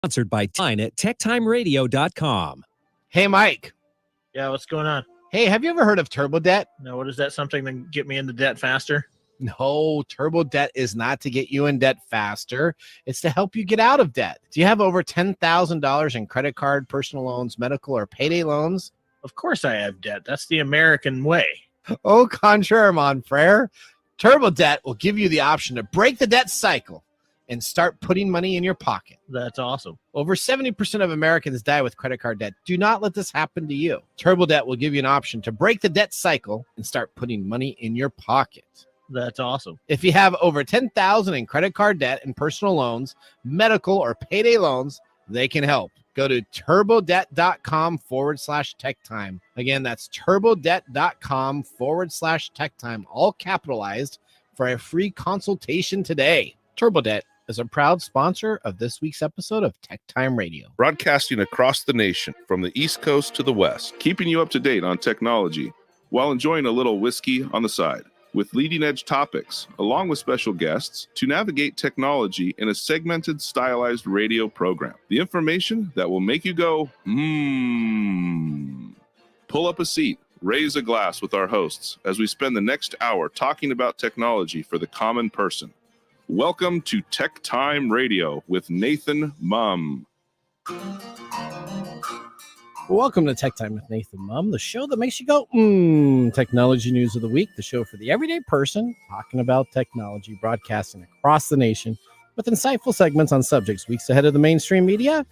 Sponsored by Tyne at TechTimeRadio.com. Hey, Mike. Yeah, what's going on? Hey, have you ever heard of turbo debt? No, what is that? Something to get me into debt faster? No, turbo debt is not to get you in debt faster. It's to help you get out of debt. Do you have over $10,000 in credit card, personal loans, medical, or payday loans? Of course I have debt. That's the American way. Au contraire, mon frere. Turbo debt will give you the option to break the debt cycle and start putting money in your pocket. That's awesome. Over 70% of Americans die with credit card debt. Do not let this happen to you. Turbo debt will give you an option to break the debt cycle and start putting money in your pocket. That's awesome. If you have over $10,000 in credit card debt and personal loans, medical or payday loans, they can help. Go to turbodebt.com/techtime. Again, that's turbodebt.com/techtime, all capitalized, for a free consultation today. Turbo Debt is a proud sponsor of this week's episode of Tech Time Radio. Broadcasting across the nation from the East Coast to the West, keeping you up to date on technology while enjoying a little whiskey on the side, with leading edge topics, along with special guests, to navigate technology in a segmented, stylized radio program. The information that will make you go, Pull up a seat, raise a glass with our hosts as we spend the next hour talking about technology for the common person. Welcome to Tech Time Radio with Nathan Mumm. Welcome to Tech Time with Nathan Mumm, the show that makes you go, technology news of the week, the show for the everyday person talking about technology, broadcasting across the nation with insightful segments on subjects weeks ahead of the mainstream media.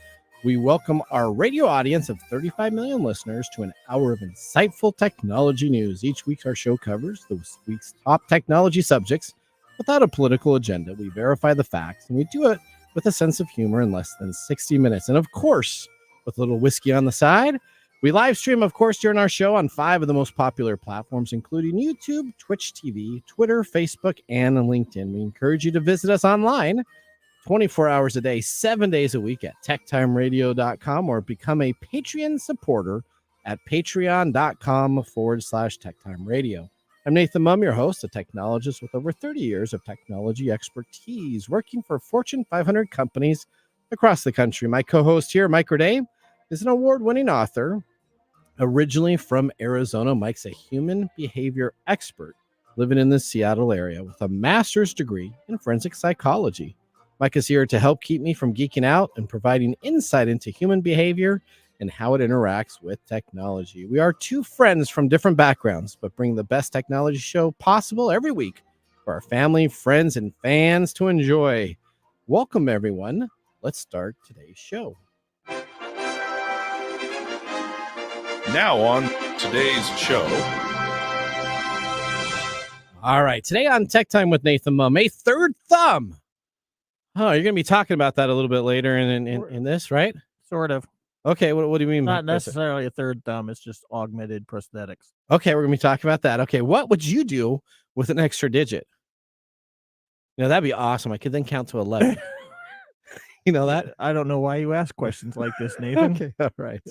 We welcome our radio audience of 35 million listeners to an hour of insightful technology news. Each week, our show covers this week's top technology subjects without a political agenda. We verify the facts, and we do it with a sense of humor in less than 60 minutes. And of course, with a little whiskey on the side. We live stream, of course, during our show on 5 of the most popular platforms, including YouTube, Twitch TV, Twitter, Facebook, and LinkedIn. We encourage you to visit us online 24 hours a day, 7 days a week at techtimeradio.com, or become a Patreon supporter at patreon.com/techtimeradio. I'm Nathan Mumm, your host, a technologist with over 30 years of technology expertise, working for Fortune 500 companies across the country. My co-host here, Mike Raday, is an award-winning author, originally from Arizona. Mike's a human behavior expert living in the Seattle area with a master's degree in forensic psychology. Mike is here to help keep me from geeking out and providing insight into human behavior and how it interacts with technology. We are two friends from different backgrounds, but bring the best technology show possible every week for our family, friends, and fans to enjoy. Welcome, everyone. Let's start today's show. Now on today's show. All right. Today on Tech Time with Nathan Mumm, a third thumb. Oh, you're going to be talking about that a little bit later in this, right? Sort of. Okay. What do you mean? Not necessarily a third thumb. It's just augmented prosthetics. Okay. We're going to be talking about that. Okay. What would you do with an extra digit? You know, that'd be awesome. I could then count to 11. You know that? I don't know why you ask questions like this, Nathan. Okay, all right.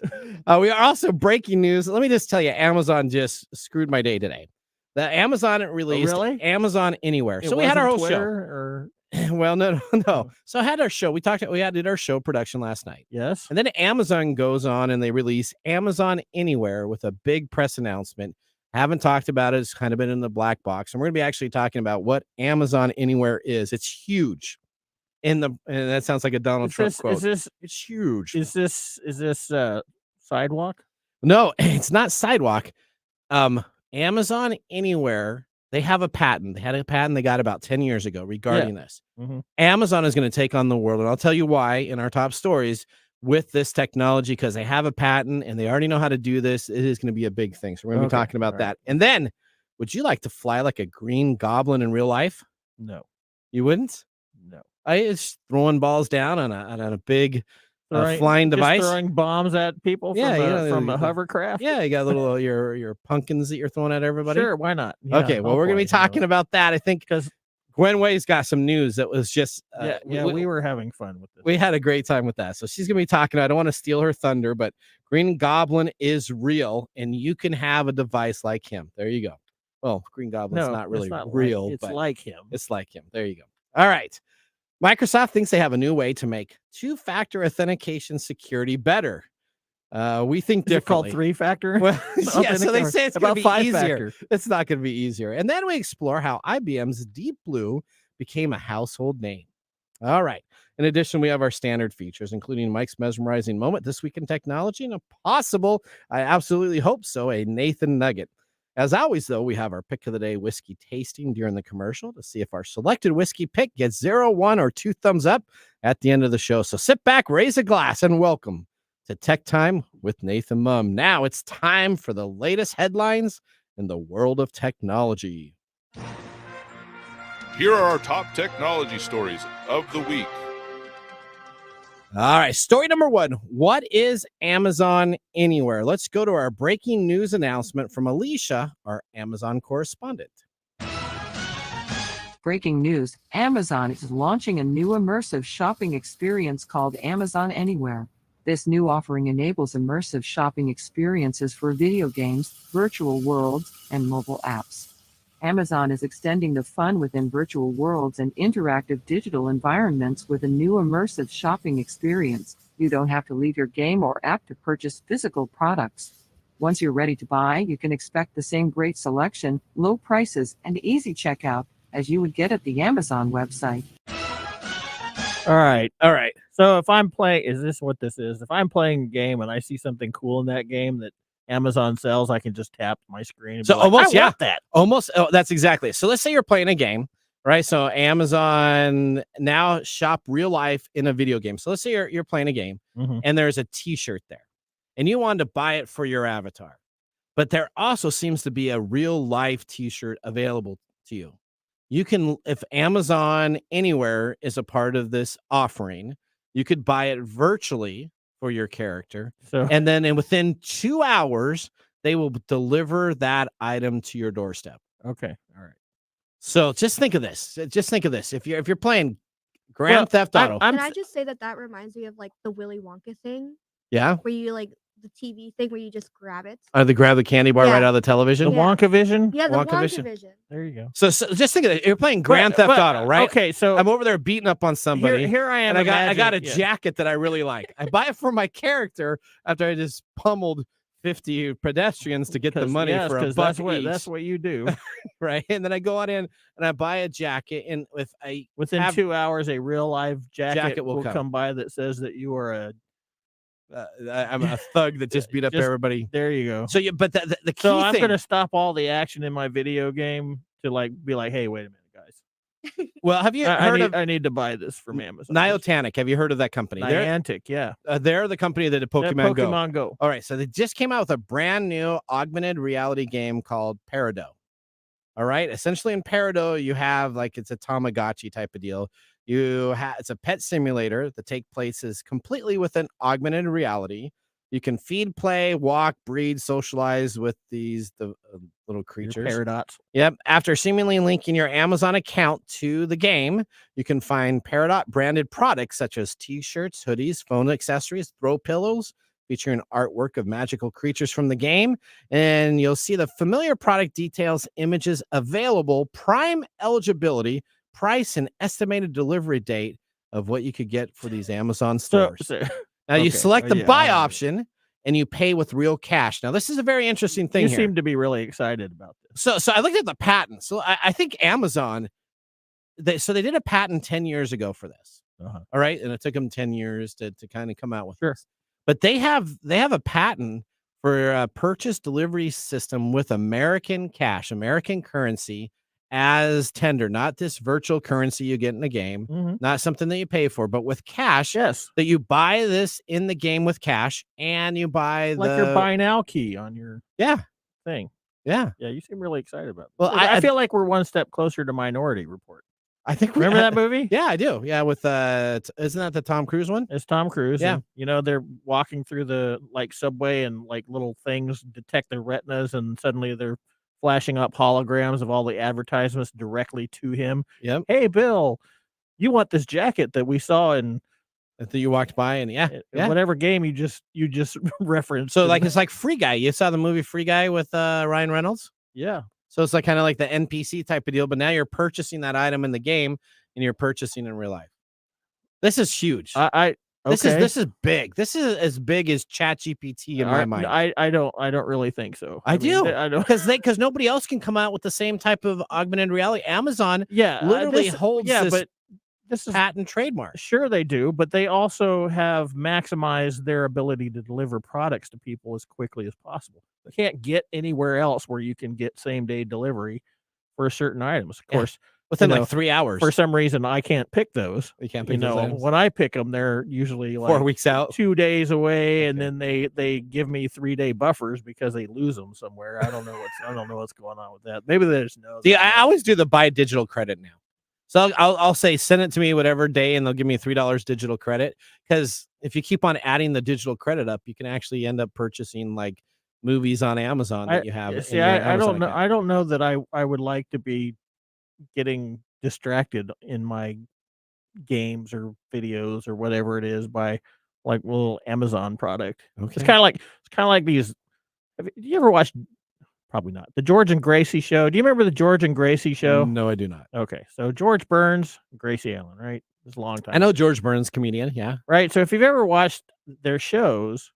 We are also breaking news. Let me just tell you, Amazon just screwed my day today. The Amazon released Amazon Anywhere. So we had our whole Twitter, show. Well, no. So I had our show. We did our show production last night. Yes. And then Amazon goes on and they release Amazon Anywhere with a big press announcement. Haven't talked about it. It's kind of been in the black box. And we're going to be actually talking about what Amazon Anywhere is. It's huge. And that sounds like a Donald Trump quote. It's huge. Is this sidewalk? No, it's not sidewalk. Amazon Anywhere, they have a patent. They had a patent they got about 10 years ago regarding this. Mm-hmm. Amazon is going to take on the world, and I'll tell you why in our top stories with this technology, because they have a patent and they already know how to do this. It is going to be a big thing. So we're going to be talking about that. And then, would you like to fly like a green goblin in real life? No. You wouldn't? No. It's throwing balls down on a big flying device, throwing bombs at people from a hovercraft. Yeah, you got little your pumpkins that you're throwing at everybody. Sure, why not? Yeah, okay, well, we're gonna be talking about that. I think because Gwen Way's got some news that was just we were having fun with this. We had a great time with that, so she's gonna be talking. I don't want to steal her thunder, but Green Goblin is real, and you can have a device like him. There you go. Well, Green Goblin's not really real. It's but like him. It's like him. There you go. All right. Microsoft thinks they have a new way to make two-factor authentication security better. We think Is it called differently. three-factor? Well, yeah, so they say it's going to be easier. five-factor? It's not going to be easier. And then we explore how IBM's Deep Blue became a household name. All right. In addition, we have our standard features, including Mike's mesmerizing moment this week in technology and a possible, I absolutely hope so, a Nathan Nugget. As always, though, we have our pick of the day whiskey tasting during the commercial to see if our selected whiskey pick gets 0, 1, or 2 thumbs up at the end of the show. So sit back, raise a glass, and welcome to Tech Time with Nathan Mumm. Now it's time for the latest headlines in the world of technology. Here are our top technology stories of the week. All right, story number 1. What is Amazon Anywhere? Let's go to our breaking news announcement from Alicia, our Amazon correspondent. Breaking news, Amazon is launching a new immersive shopping experience called Amazon Anywhere. This new offering enables immersive shopping experiences for video games, virtual worlds, and mobile apps. Amazon is extending the fun within virtual worlds and interactive digital environments with a new immersive shopping experience. You don't have to leave your game or app to purchase physical products. Once you're ready to buy, you can expect the same great selection, low prices, and easy checkout as you would get at the Amazon website. All right. So if I'm playing, is this what this is? If I'm playing a game and I see something cool in that game that Amazon sells, I can just tap my screen and So be like, almost, I want that. Almost, that's exactly it. So let's say you're playing a game, right? So Amazon now shop real life in a video game. So let's say you're playing a game and there's a t-shirt there and you wanted to buy it for your avatar, but there also seems to be a real life t-shirt available to you. You can, if Amazon Anywhere is a part of this offering, you could buy it virtually for your character. And then within 2 hours, they will deliver that item to your doorstep. Okay. All right. So just think of this. If you're playing Grand Theft Auto. Can I just say that reminds me of like the Willy Wonka thing? Yeah. Where you like the TV thing where you just grab it. They grab the candy bar right out of the television. The Wonka Vision? Yeah, the Wonka Wonka Vision. There you go. So just think of it. You're playing Grand Theft Auto, right? Okay, so I'm over there beating up on somebody. Here I am. And I got a jacket that I really like. I buy it for my character after I just pummeled 50 pedestrians to get the money for a buck each. That's what you do. Right. And then I go on in and I buy a jacket, and within 2 hours, a real live jacket will come. come by that says that you are I'm a thug that just beat up everybody. There you go. So but the key so thing, I'm gonna stop all the action in my video game to be like, hey, wait a minute, guys. Well, have you heard of? I need to buy this from Amazon. Niantic. Have you heard of that company? Niantic, yeah. They're the company that did Pokemon Go. All right, so they just came out with a brand new augmented reality game called Peridot. All right, essentially in Peridot, you have it's a Tamagotchi type of deal. It's a pet simulator that takes place completely within augmented reality. You can feed, play, walk, breed, socialize with the little creatures. Paradots. Yep. After seemingly linking your Amazon account to the game, you can find Peridot branded products such as t-shirts, hoodies, phone accessories, throw pillows, featuring artwork of magical creatures from the game. And you'll see the familiar product details, images available, Prime eligibility, price, and estimated delivery date of what you could get for these Amazon stores. Now you select the buy option and you pay with real cash. Now this is a very interesting thing. You seem to be really excited about this. So I looked at the patent. So I think Amazon, they did a patent 10 years ago for this. All right. And it took them 10 years to kind of come out with this. But they have a patent for a purchase delivery system with American cash, American currency as tender, not this virtual currency you get in the game, not something that you pay for, but with cash. Yes. That you buy this in the game with cash, and you buy your buy now key on your thing. Yeah. Yeah, you seem really excited about it. Well, I feel like we're one step closer to Minority Report. I think remember that movie? Yeah, I do. Yeah, with isn't that the Tom Cruise one? It's Tom Cruise. Yeah. And, they're walking through the subway and little things detect their retinas, and suddenly they're flashing up holograms of all the advertisements directly to him. Yep. Hey, Bill, you want this jacket that we saw in that you walked by, and whatever game you just referenced. So it's like Free Guy. You saw the movie Free Guy with Ryan Reynolds? Yeah. So it's kind of like the NPC type of deal, but now you're purchasing that item in the game and you're purchasing in real life. This is huge. Okay. This is big. This is as big as ChatGPT in my mind. I don't really think so. I mean, do. I don't. Because nobody else can come out with the same type of augmented reality. Amazon Yeah, literally holds this but this is patent trademark. sure they do, but they also have maximized their ability to deliver products to people as quickly as possible. They can't get anywhere else where you can get same day delivery for certain items. Of Yeah. course, Within you like know, 3 hours. for some reason, I can't pick those. You can't You pick those know, items. when I pick them, they're usually like 4 weeks out. 2 days away, and Okay. then they give me 3-day buffers because they lose them somewhere. I don't know what's going on with that. Maybe they just know. See, I always do the buy digital credit now. So I'll say send it to me whatever day, and they'll give me $3 digital credit. Because if you keep on adding the digital credit up, you can actually end up purchasing like movies on Amazon that you have. See, in your I Amazon don't know. account. I don't know that I would like to be getting distracted in my games or videos or whatever it is by like little Amazon product. Okay. It's kind of like these. Do you ever watch? Probably not. The George and Gracie show. Do you remember the George and Gracie show? No, I do not. Okay, so George Burns, Gracie Allen, right? It's a long time. I know George Burns, comedian. Yeah. Right. So if you've ever watched their shows,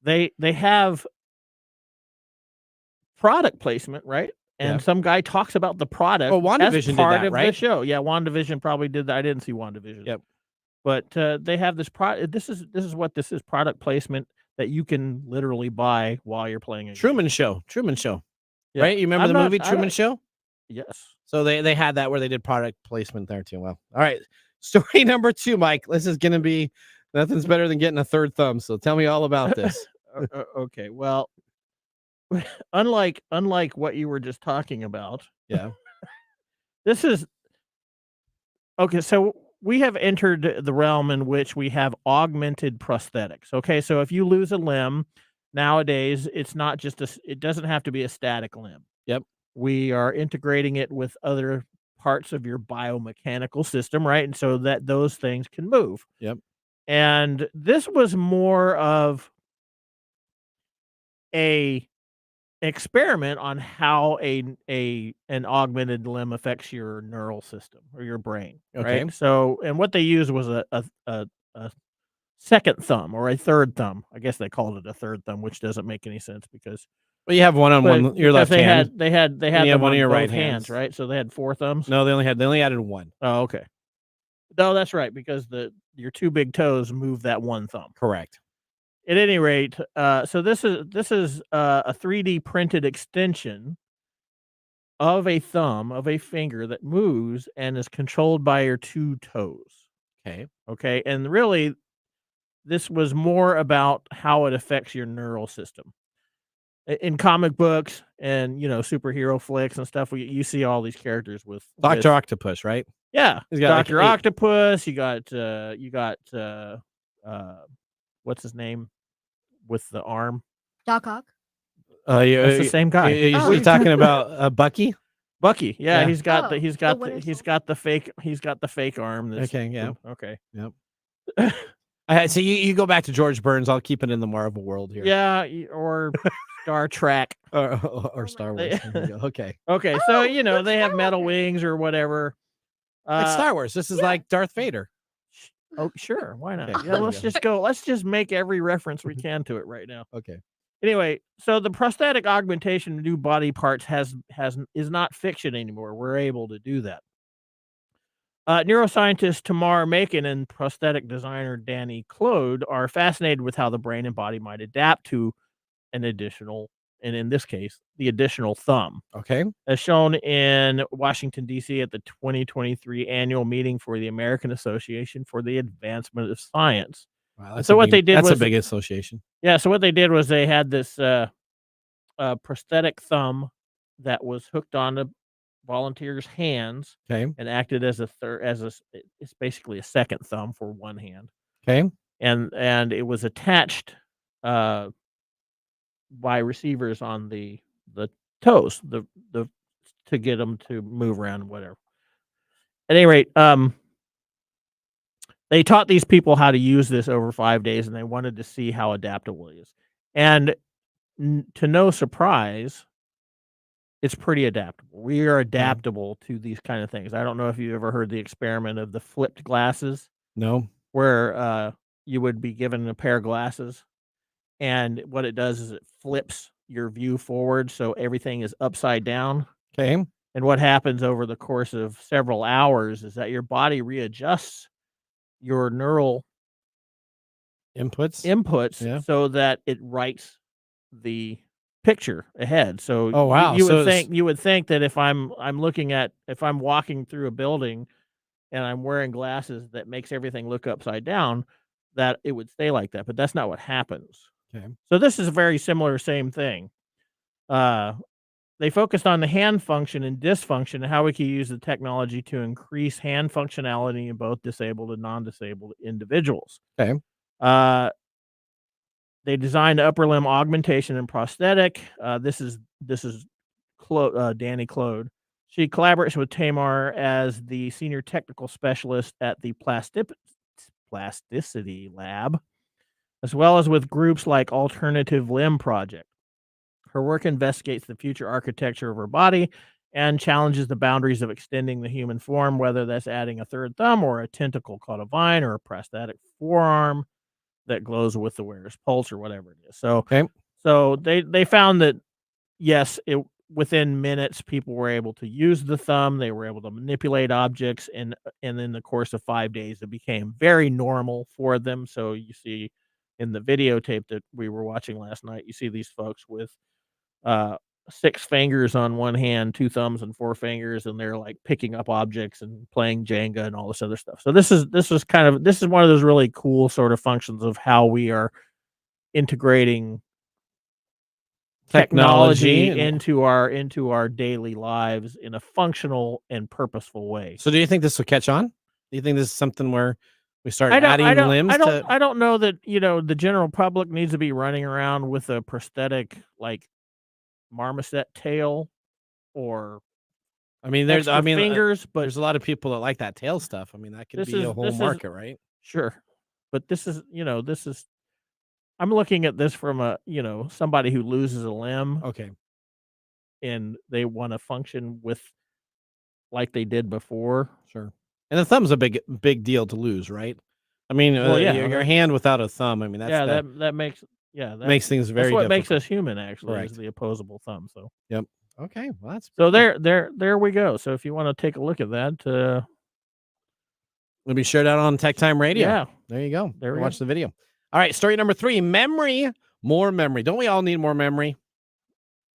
they have product placement, right? And Yeah. some guy talks about the product. Well, WandaVision as did part that, of the right? show. Yeah, WandaVision probably did that. I didn't see WandaVision. Yep. But they have this product. This is what this is, product placement that you can literally buy while you're playing a game. Truman Show. Yeah. Right? You remember I'm the not- movie I Truman don't- Show? Yes. So they had that where they did product placement there too. Well, all right. Story number 2, Mike. This is going to be nothing's better than getting a third thumb. So tell me all about this. Okay. Well, unlike what you were just talking about, Yeah. this is okay. So we have entered the realm in which we have augmented prosthetics. Okay, so if you lose a limb nowadays, it's not just it doesn't have to be a static limb. Yep. We are integrating it with other parts of your biomechanical system, right? And so that those things can move. Yep. And this was more of a experiment on how an augmented limb affects your neural system or your brain. Okay. Right? So, and what they used was a second thumb or a third thumb. I guess they called it a third thumb, which doesn't make any sense because Well, you have one on but one your because left hand. They had you have them one on of your both right hands, hands. right? So they had 4 thumbs. No, they only added one. Oh, okay. No, that's right because your 2 big toes move that one thumb. Correct. At any rate, so this is a 3D printed extension of a thumb of a finger that moves and is controlled by your 2 toes. Okay. Okay, and really, this was more about how it affects your neural system. In comic books and superhero flicks and stuff, you see all these characters with Dr. Octopus, right? Yeah, He's got like Dr. 8 Octopus. You got what's his name with the arm? Doc Ock. Yeah, That's the same guy. Oh. You're talking about Bucky? Bucky. Yeah, Yeah. he's got Oh, the Winter the fake arm. That's, Okay, yeah. Okay. Yep. So you go back to George Burns. I'll keep it in the Marvel world here. Yeah, or Star Trek. Or Star Wars. They- There you go. Okay. Okay, Oh, so that's they have Star metal Wars. wings or whatever. Like Star Wars. This is like Darth Vader. Oh, sure, why not? Okay, Yeah, there we let's go. just go. Let's just make every reference we can to it right now. Okay. Anyway, so the prosthetic augmentation of new body parts is not fiction anymore. We're able to do that. Neuroscientist Tamar Macon and prosthetic designer Danny Claude are fascinated with how the brain and body might adapt to an additional, and in this case, the additional thumb. Okay. As shown in Washington, D.C. at the 2023 annual meeting for the American Association for the Advancement of Science. Wow, So what they did that's was- a big association. Yeah, so what they did was they had this prosthetic thumb that was hooked on the volunteers' hands Okay. and acted as it's basically a second thumb for one hand. Okay. And it was attached by receivers on the toes, the to get them to move around and whatever. At any rate, they taught these people how to use this over 5 days, and they wanted to see how adaptable it is. And to no surprise, it's pretty adaptable. We are adaptable to these kind of things. I don't know if you ever heard the experiment of the flipped glasses. No. where you would be given a pair of glasses, and what it does is it flips your view forward so everything is upside down. Okay. And what happens over the course of several hours is that your body readjusts your neural inputs Yeah. so that it writes the picture ahead. So Oh, wow. you So would it's- think that if I'm walking through a building and I'm wearing glasses that makes everything look upside down, that it would stay like that, but that's not what happens. Okay. So this is a very similar same thing. They focused on the hand function and dysfunction and how we can use the technology to increase hand functionality in both disabled and non-disabled individuals. Okay. They designed upper limb augmentation and prosthetic. This is Danny Claude. She collaborates with Tamar as the senior technical specialist at the Plasticity Lab, as well as with groups like Alternative Limb Project. Her work investigates the future architecture of her body and challenges the boundaries of extending the human form, whether that's adding a third thumb or a tentacle called a vine or a prosthetic forearm that glows with the wearer's pulse or whatever it is. So, Okay. so they found that yes, within minutes people were able to use the thumb. They were able to manipulate objects, and in the course of 5 days, it became very normal for them. So you see in the videotape that we were watching last night, you see these folks with 6 fingers on one hand, 2 thumbs and 4 fingers, and they're like picking up objects and playing Jenga and all this other stuff. So this is one of those really cool sort of functions of how we are integrating technology into our daily lives in a functional and purposeful way. So do you think this will catch on? Do you think this is something where we start adding limbs? I don't know that, the general public needs to be running around with a prosthetic like marmoset tail or there's fingers, but there's a lot of people that like that tail stuff. I mean, that could be a whole market, right? Sure. But this is I'm looking at this from somebody who loses a limb. Okay. And they want to function with like they did before. Sure. And the thumb's a big deal to lose, right? I mean, your hand without a thumb. I mean, that makes things very. That's what difficult. makes us human, actually, Correct. is the opposable thumb. So. Yep. Okay. Well, that's so there we go. So if you want to take a look at that, we'll be shared out on TechTime Radio. Yeah. There you go. There we watch the video. All right. Story number 3: memory. More memory. Don't we all need more memory?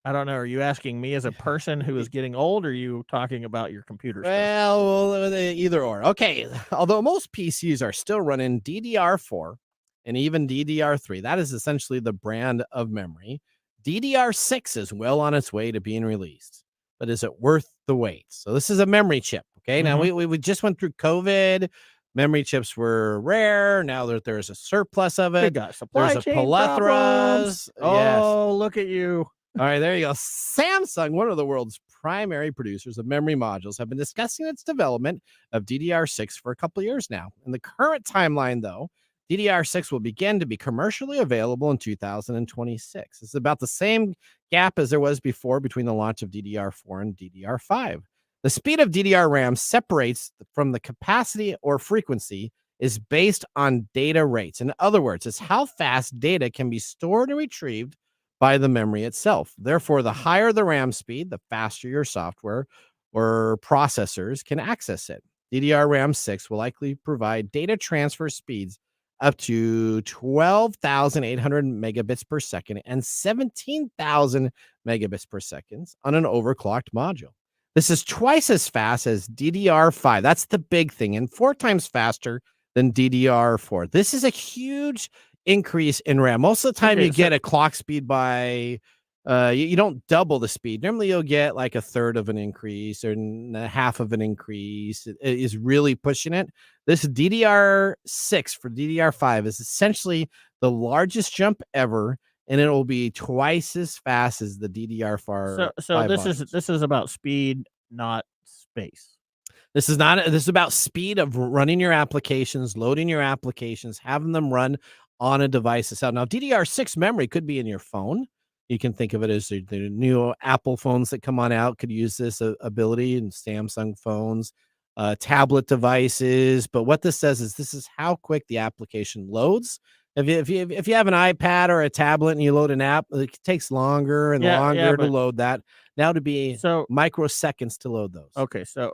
I don't know. Are you asking me as a person who is getting old, or are you talking about your computer stuff? Well, either or. Okay. Although most PCs are still running DDR4 and even DDR3, that is essentially the brand of memory. DDR6 is well on its way to being released, but is it worth the wait? So this is a memory chip. Okay. Now we just went through COVID. Memory chips were rare. Now that there's a surplus of it, there's a plethora. Oh, look at you. All right, there you go. Samsung, one of the world's primary producers of memory modules, have been discussing its development of DDR6 for a couple of years now. In the current timeline, though, DDR6 will begin to be commercially available in 2026. It's about the same gap as there was before between the launch of DDR4 and DDR5. The speed of DDR RAM separates from the capacity or frequency is based on data rates. In other words, it's how fast data can be stored and retrieved by the memory itself. Therefore, the higher the RAM speed, the faster your software or processors can access it. DDR RAM 6 will likely provide data transfer speeds up to 12,800 megabits per second and 17,000 megabits per second on an overclocked module. This is twice as fast as DDR5. That's the big thing, and 4 times faster than DDR4. This is a huge increase in RAM. Most of the time you get a clock speed by you don't double the speed. Normally you'll get like a third of an increase or half of an increase. It is really pushing it. This DDR6 for DDR5 is essentially the largest jump ever, and it will be twice as fast as the DDR4. So this is about speed, not space. This is about speed of running your applications, loading your applications, having them run on a device itself. Now, DDR6 memory could be in your phone. You can think of it as the new Apple phones that come on out could use this ability, and Samsung phones. tablet devices. But what this says is this is how quick the application loads. If you have an iPad or a tablet and you load an app, it takes longer and longer to load that. Now to be microseconds to load those. Okay, so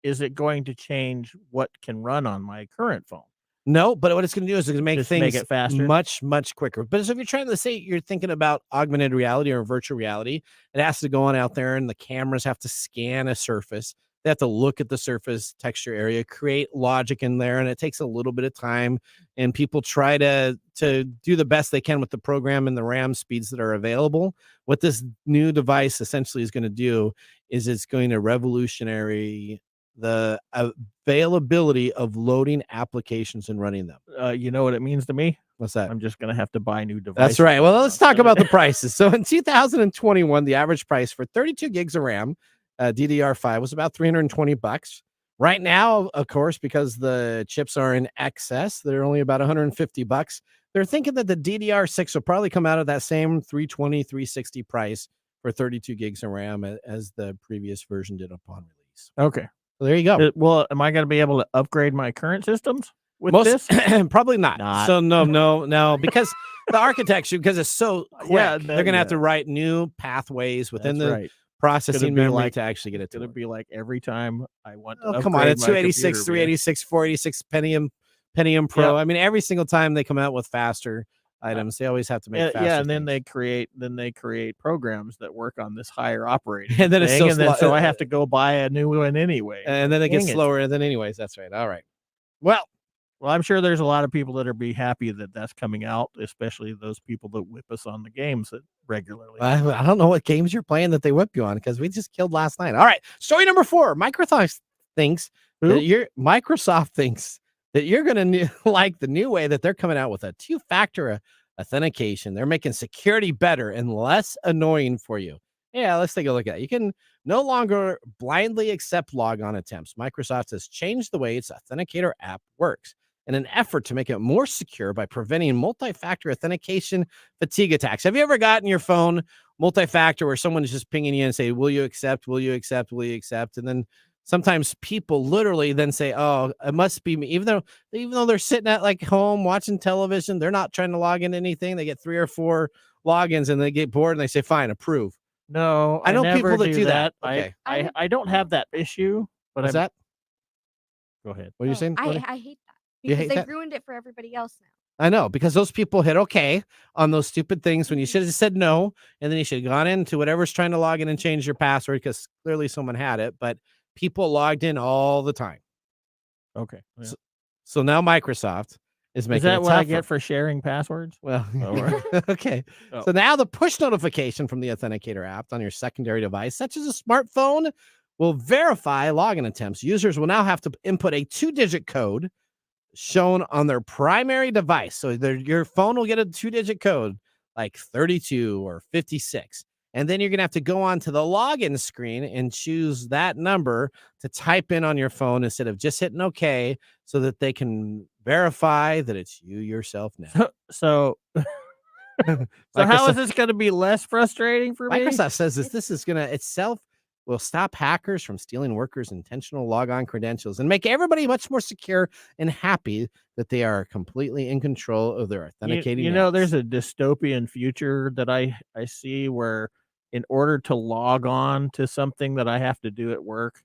is it going to change what can run on my current phone? No, but what it's going to do is it's going to make things it faster, much quicker. But so if you're trying to say you're thinking about augmented reality or virtual reality, it has to go on out there, and the cameras have to scan a surface. They have to look at the surface texture area, create logic in there, and it takes a little bit of time. And people try to do the best they can with the program and the RAM speeds that are available. What this new device essentially is going to do is it's going to revolutionary the availability of loading applications and running them. You know what it means to me? What's that? I'm just going to have to buy new devices. That's right. Well, let's talk about the prices. So in 2021, the average price for 32 gigs of RAM, DDR5 was about $320. Right now, of course, because the chips are in excess, they're only about $150. They're thinking that the DDR6 will probably come out of that same $320, $360 price for 32 gigs of RAM as the previous version did upon release. Okay. So there you go. Well, am I going to be able to upgrade my current systems with this? Probably not. So no, because the architecture, because it's so quick, they're going to have to write new pathways within the processing memory to actually get it to It's going to be like every time I want to come on, it's 286, 386, 486 Pentium Pro. Yeah. I mean, every single time they come out with faster items, they always have to make faster. Yeah, and then they create programs that work on this higher operating and then thing, it's so I have to go buy a new one anyway. And then it gets slower. And then anyways, that's right. All right. Well, I'm sure there's a lot of people that'll be happy that that's coming out, especially those people that whip us on the games that regularly. I don't know what games you're playing that they whip you on, because we just killed last night. All right. Story number 4. Microsoft thinks that you're going to like the new way that they're coming out with a 2-factor authentication. They're making security better and less annoying for you. Yeah, let's take a look at it. You can no longer blindly accept logon attempts. Microsoft has changed the way its Authenticator app works in an effort to make it more secure by preventing multi-factor authentication fatigue attacks. Have you ever gotten your phone multi-factor where someone is just pinging you and say, will you accept? Will you accept? Will you accept? And then sometimes people literally then say, oh, it must be me. Even though they're sitting at like home watching television, they're not trying to log in anything. They get 3 or 4 logins and they get bored and they say, fine, approve. No, I know people that do that. Okay. I don't have that issue, but What's that? Go ahead. What are you saying? I hate that because they ruined it for everybody else now. I know, because those people hit okay on those stupid things when you should have said no, and then you should have gone into whatever's trying to log in and change your password, because clearly someone had it, but people logged in all the time. Okay. Yeah. So now Microsoft is making Is that it what tougher. I get for sharing passwords? Well, right. Okay. Oh. So now the push notification from the Authenticator app on your secondary device, such as a smartphone, will verify login attempts. Users will now have to input a 2-digit code shown on their primary device. So your phone will get a 2-digit code like 32 or 56. And then you're going to have to go on to the login screen and choose that number to type in on your phone instead of just hitting OK, so that they can verify that it's you yourself now. So how is this going to be less frustrating for me? Microsoft says this is going to itself will stop hackers from stealing workers' intentional logon credentials and make everybody much more secure and happy that they are completely in control of their authenticating. You know, there's a dystopian future that I see where in order to log on to something that I have to do at work,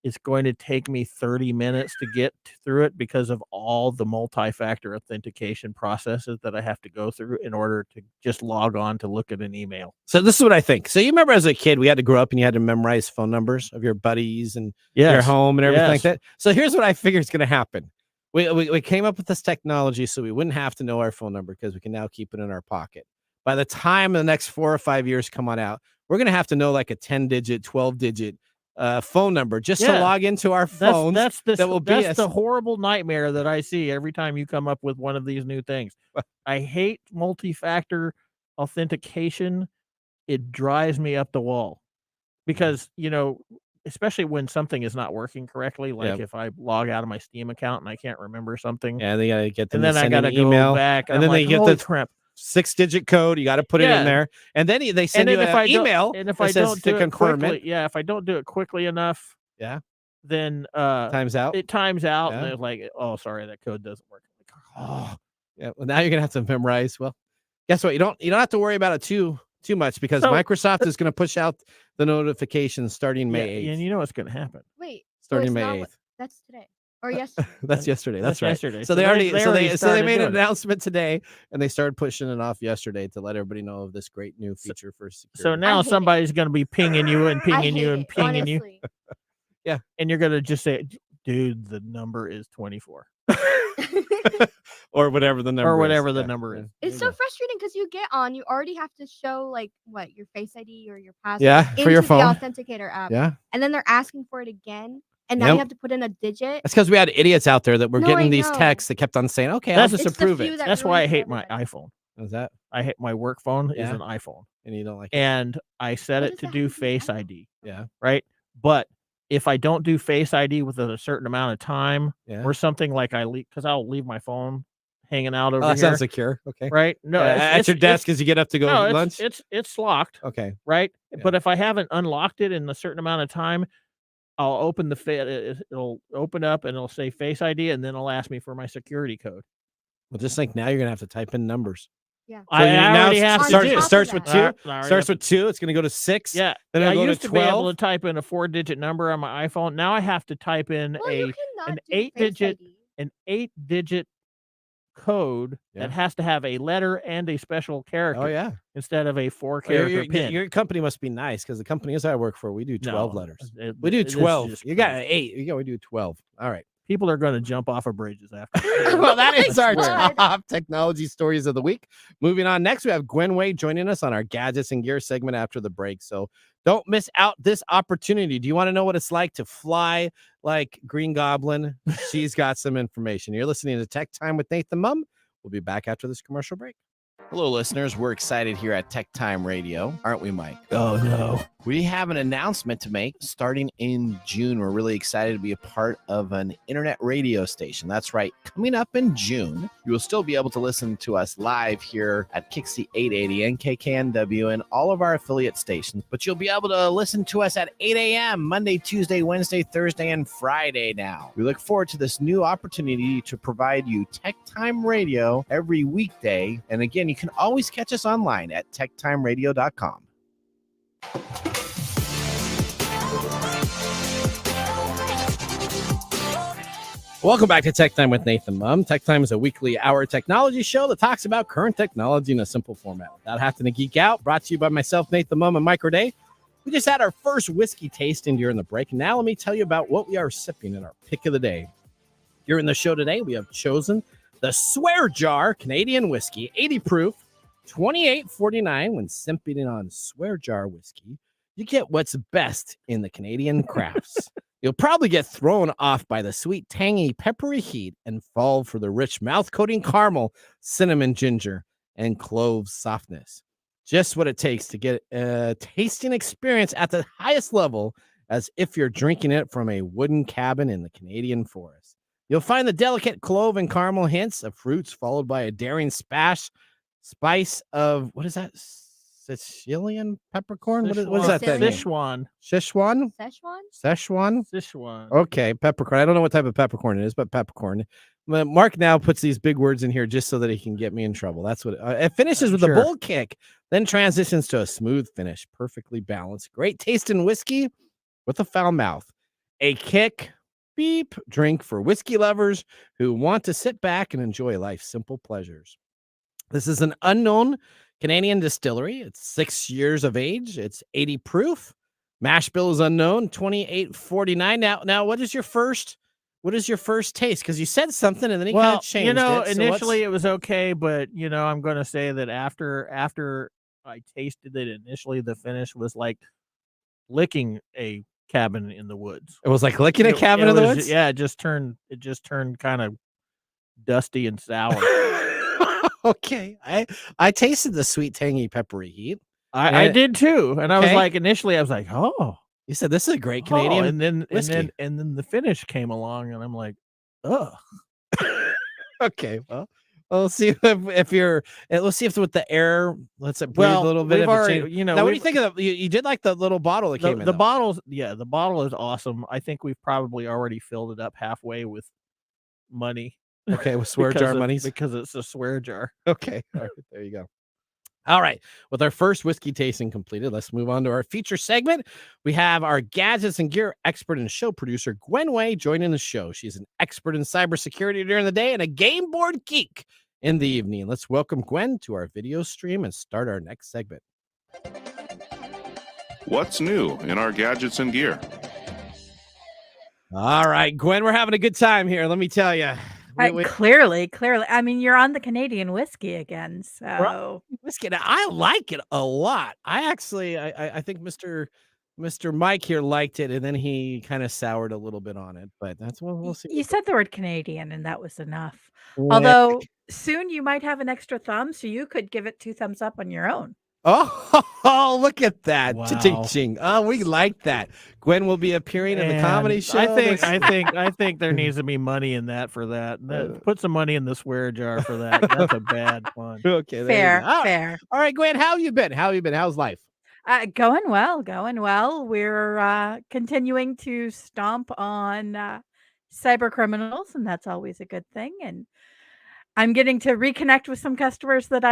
it's going to take me 30 minutes to get through it because of all the multi-factor authentication processes that I have to go through in order to just log on to look at an email. So this is what I think. So you remember as a kid, we had to grow up and you had to memorize phone numbers of your buddies and your home and everything like that. So here's what I figure is going to happen. We came up with this technology so we wouldn't have to know our phone number, because we can now keep it in our pocket. By the time the next 4 or 5 years come on out, we're going to have to know like a 10-digit, 12-digit phone number just to log into our phones. That's the horrible nightmare that I see every time you come up with one of these new things. I hate multi-factor authentication. It drives me up the wall because, especially when something is not working correctly, like if I log out of my Steam account and I can't remember something. Yeah, they gotta get them, and then I gotta go email back, and then they get the crap 6-digit code. You got to put it in there, and then they send you an email. And if I don't do it quickly, if I don't do it quickly enough, then times out. it times out, Yeah. and they're like, "Oh, sorry, that code doesn't work." Like, oh, Yeah. Well, now you're gonna have to memorize. Well, guess what? You don't have to worry about it too much because So- Microsoft is going to push out the notifications starting May 8th. and you know what's going to happen. Wait. Starting it's May not 8th. That's today or yesterday. That's yesterday. That's right. yesterday. So they already started made an doing it. announcement today, and they started pushing it off yesterday to let everybody know of this great new feature for security. So now hate it. somebody's going to be pinging you and I pinging hate you and it, pinging you, honestly. and you're going to just say, "Dude, the number is 24." or whatever the number or whatever is. the Yeah, number yeah. is. It's so frustrating because you get on, you already have to show like what your Face ID or your password Yeah, for your into phone. the Authenticator app, Yeah. and then they're asking for it again, and now Yep. you have to put in a digit. That's because we had idiots out there that were No, getting I these know. texts that kept on saying, "Okay, I'll That's- just It's the approve few it." that That's why I ruins it for hate my everybody. iPhone. Is that? I hate my work phone is Yeah. an iPhone, And you don't like it? and I set What it does to that do have to do with Face iPhone? ID, Yeah. right? But if I don't do Face ID within a certain amount of time Yeah. or something, like I leave, because I'll leave my phone hanging out over Oh, that here, sounds secure. Okay. right? No, At your desk as you get up to go no, eat lunch. it's locked, Okay. right? Yeah. But if I haven't unlocked it in a certain amount of time, I'll open it'll open up and it'll say Face ID, and then it'll ask me for my security code. Well, just like now, you're gonna have to type in numbers. Yeah. So I now already have to starts, do. it starts with that. two. I already Starts have with 2. It's gonna go to 6. Yeah, Then I it'll go used to to be able 12. to type in a 4-digit number on my iPhone. Now I have to type in Well, you cannot an do Face 8-digit ID. an 8-digit code Yeah. that has to have a letter and a special character Oh yeah. instead of a Well, 4-character pin. your company must be nice because the companies I work for, we do 12 No, letters. it- We do this is 12. just You got crazy. 8. We do 12. All right. People are going to jump off of bridges after. Well, that is our God. top technology stories of the week. Moving on. Next, we have Gwen Wade joining us on our gadgets and gear segment after the break. So don't miss out this opportunity. Do you want to know what it's like to fly like Green Goblin? She's got some information. You're listening to Tech Time with Nathan Mumm. We'll be back after this commercial break. Hello, listeners. We're excited here at Tech Time Radio, aren't we, Mike? Oh no! We have an announcement to make starting in June. We're really excited to be a part of an internet radio station. That's right. Coming up in June, you will still be able to listen to us live here at Kixie 880 and KKNW and all of our affiliate stations. But you'll be able to listen to us at 8 a.m. Monday, Tuesday, Wednesday, Thursday, and Friday now. We look forward to this new opportunity to provide you Tech Time Radio every weekday. And again, you can always catch us online at techtimeradio.com. Welcome back to Tech Time with Nathan Mumm. Tech Time is a weekly hour technology show that talks about current technology in a simple format without having to geek out. Brought to you by myself, Nathan Mumm, and Mike Day. We just had our first whiskey tasting during the break. And now let me tell you about what we are sipping in our pick of the day. During the show today, we have chosen the Swear Jar Canadian whiskey, 80 proof, $28.49. When sipping on Swear Jar whiskey, you get what's best in the Canadian crafts. You'll probably get thrown off by the sweet, tangy, peppery heat and fall for the rich mouth-coating caramel, cinnamon, ginger, and clove softness. Just what it takes to get a tasting experience at the highest level, as if you're drinking it from a wooden cabin in the Canadian forest. You'll find the delicate clove and caramel hints of fruits, followed by a daring spice of, what is that? Sicilian peppercorn? What is that? That name? Sichuan. Szechuan? Szechuan? Szechuan? Sichuan. Okay, peppercorn. I don't know what type of peppercorn it is, but peppercorn. Mark now puts these big words in here just so that he can get me in trouble. That's what it finishes with Sure. a bold kick, then transitions to a smooth finish, perfectly balanced. Great taste in whiskey with a foul mouth. A kick, beep, drink for whiskey lovers who want to sit back and enjoy life's simple pleasures. This is an unknown Canadian distillery. It's 6 years of age. It's 80 proof. Mash bill is unknown. $28.49. Now, what is your first taste? Because you said something and then he kind of changed it. So initially it was okay, but I'm going to say that after I tasted it initially, the finish was like licking a cabin in the woods. it was like licking a cabin in the woods. Yeah, it just turned kind of dusty and sour. Okay, I tasted the sweet, tangy, peppery heat. I did too, and I was Okay. like, initially, I was like, oh, You said this is a great Canadian. and then whiskey. and then the finish came along, and I'm like, oh, Okay, well, Let's see if you're. Let's see if with the air, let's breathe Well, a little bit. we've Of a already, change. you know, Now, what do you we've- think of the? You did like the little bottle that came in. the though. bottles. Yeah, the bottle is awesome. I think we've probably already filled it up halfway with money. Okay, with swear jar monies. because it's a swear jar. Okay, all right, there you go. All right, with our first whiskey tasting completed, let's move on to our feature segment. We have our gadgets and gear expert and show producer, Gwen Way, joining the show. She's an expert in cybersecurity during the day and a game board geek in the evening. Let's welcome Gwen to our video stream and start our next segment. What's new in our gadgets and gear? All right, Gwen, we're having a good time here. Let me tell you. Clearly. I mean, you're on the Canadian whiskey again, so Whiskey. Now, I like it a lot. I actually, I think Mr. Mike here liked it, and then he kind of soured a little bit on it. But that's what we'll see. you said the word Canadian, and that was enough. Yeah. Although soon you might have an extra thumb, so you could give it 2 thumbs up on your own. Oh, look at that! Wow. Cha-ching-ching. Oh, we like that. Gwen will be appearing in the comedy And show. I think there needs to be money in that for that. Put some money in the swear jar for that. That's a bad one. Okay, there you go. Fair. All right, Gwen, how have you been? How's life? Going well. We're continuing to stomp on cyber criminals, and that's always a good thing. And I'm getting to reconnect with some customers that